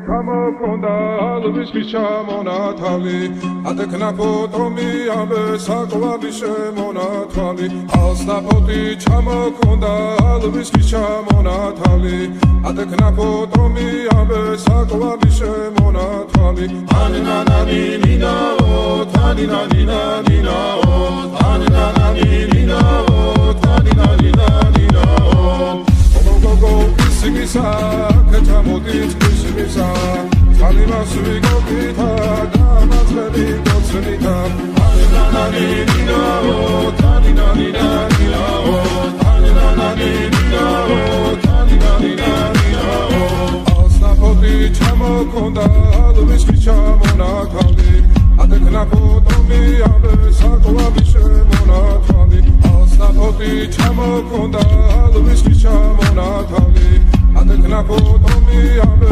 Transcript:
ჩამოქონდა ალვისის ჩამონათალი ატეკნა ფოტომი ამბე საკვები შემონათვალი ალსნაფოტი ჩამოქონდა ალვისის ჩამონათალი ატეკნა ფოტომი ამბე საკვები შემონათვალი ანინანანინინაო თანინანინანინაო ანინანანინინაო თანინანინანინაო გოგოგო ისიმისა კეთამოდით ისიმისა ალიმასვი გოგითა დამაწყები გოცნითა ანინანანინინაო თანინანინანინაო ანინანანინინაო თანინანინანინაო ალსნაფოტი ჩამოქონდა ალვისის ჩამონათალი ატეკნა ფოტომი ამბე საკვები შემონათვალი ალსნაფოტი ჩამოქონდა ალვისის ჩამონათალი ატეკნა ფოტომი ამბე